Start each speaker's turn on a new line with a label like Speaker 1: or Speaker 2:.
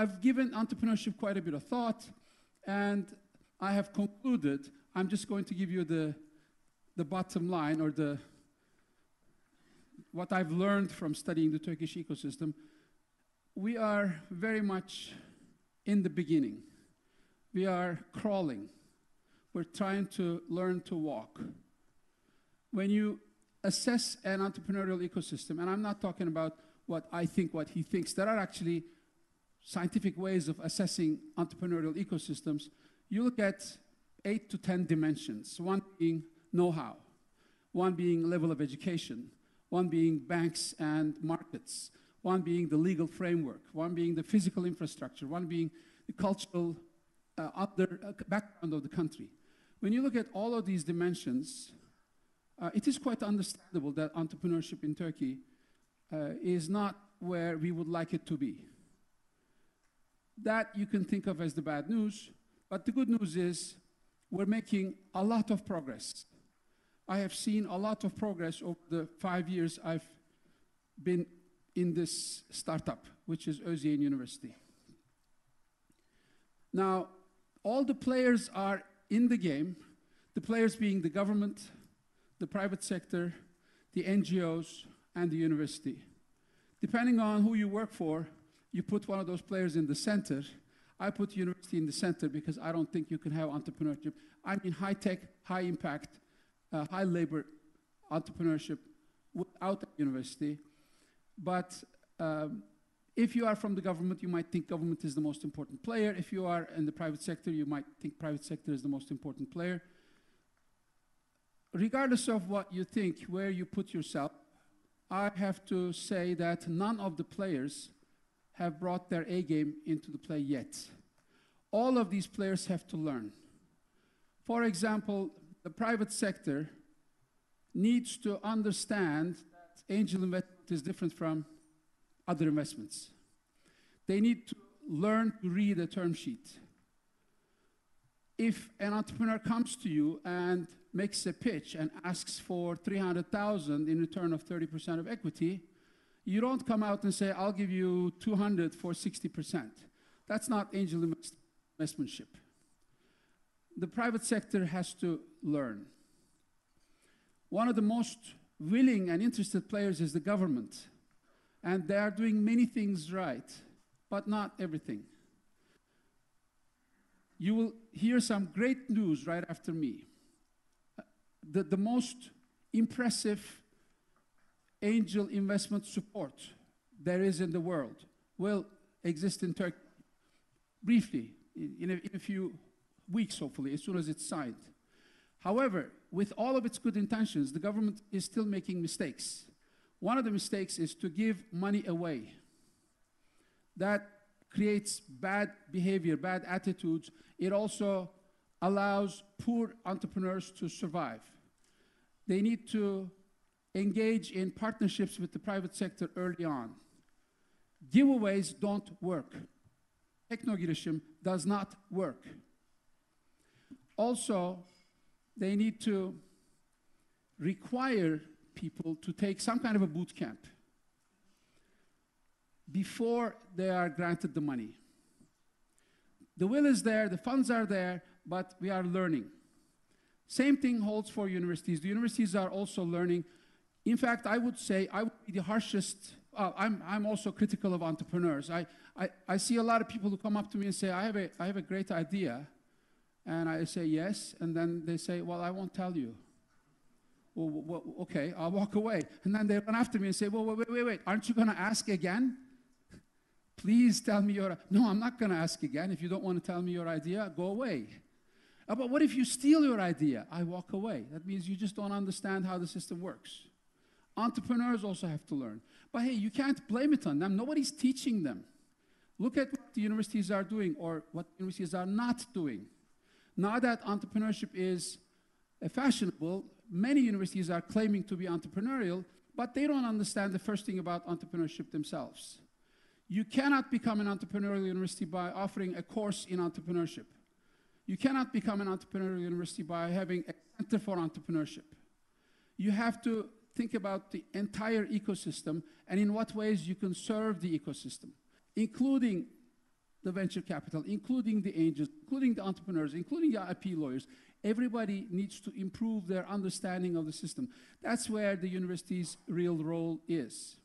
Speaker 1: I've given entrepreneurship quite a bit of thought, and I have concluded, I'm just going to give you the bottom line, or what I've learned from studying the Turkish ecosystem. We are very much in the beginning. We are crawling. We're trying to learn to walk. When you assess an entrepreneurial ecosystem, and I'm not talking about what I think, what he thinks, there are actually scientific ways of assessing entrepreneurial ecosystems. You look at 8 to 10 dimensions, one being know-how, one being level of education, one being banks and markets, one being the legal framework, one being the physical infrastructure, one being the cultural background of the country. When you look at all of these dimensions, it is quite understandable that entrepreneurship in Turkey is not where we would like it to be. That you can think of as the bad news, but the good news is we're making a lot of progress. I have seen a lot of progress over the 5 years I've been in this startup, which is Özyeğin University. Now, all the players are in the game, the players being the government, the private sector, the NGOs, and the university. Depending on who you work for, you put one of those players in the center. I put university in the center because I don't think you can have entrepreneurship. I mean high-tech, high-impact, high-labor entrepreneurship without a university. But if you are from the government, you might think government is the most important player. If you are in the private sector, you might think private sector is the most important player. Regardless of what you think, where you put yourself, I have to say that none of the players have brought their A game into the play yet. All of these players have to learn. For example, the private sector needs to understand that angel investment is different from other investments. They need to learn to read a term sheet. If an entrepreneur comes to you and makes a pitch and asks for 300,000 in return of 30% of equity, you don't come out and say, I'll give you 200 for 60%. That's not angel investmentship. The private sector has to learn. One of the most willing and interested players is the government. And they are doing many things right, but not everything. You will hear some great news right after me. The most impressive angel investment support there is in the world will exist in Turkey briefly, in a few weeks, hopefully, as soon as it's signed. However, with all of its good intentions, the government is still making mistakes. One of the mistakes is to give money away. That creates bad behavior, bad attitudes. It also allows poor entrepreneurs to survive. They need to engage in partnerships with the private sector early on. Giveaways don't work. Teknogirişim does not work. Also, they need to require people to take some kind of a boot camp before they are granted the money. The will is there, the funds are there, but we are learning. Same thing holds for universities. The universities are also learning. In fact, I would say I would be the harshest. I'm also critical of entrepreneurs. I see a lot of people who come up to me and say, I have a great idea. And I say, yes. And then they say, well, I won't tell you. Well, okay, I'll walk away. And then they run after me and say, well, wait. Aren't you going to ask again? Please tell me your... No, I'm not going to ask again. If you don't want to tell me your idea, go away. But what if you steal your idea? I walk away. That means you just don't understand how the system works. Entrepreneurs also have to learn. But hey, you can't blame it on them. Nobody's teaching them. Look at what the universities are doing or what universities are not doing. Now that entrepreneurship is fashionable, many universities are claiming to be entrepreneurial, but they don't understand the first thing about entrepreneurship themselves. You cannot become an entrepreneurial university by offering a course in entrepreneurship. You cannot become an entrepreneurial university by having a center for entrepreneurship. You have to think about the entire ecosystem and in what ways you can serve the ecosystem, including the venture capital, including the angels, including the entrepreneurs, including the IP lawyers. Everybody needs to improve their understanding of the system. That's where the university's real role is.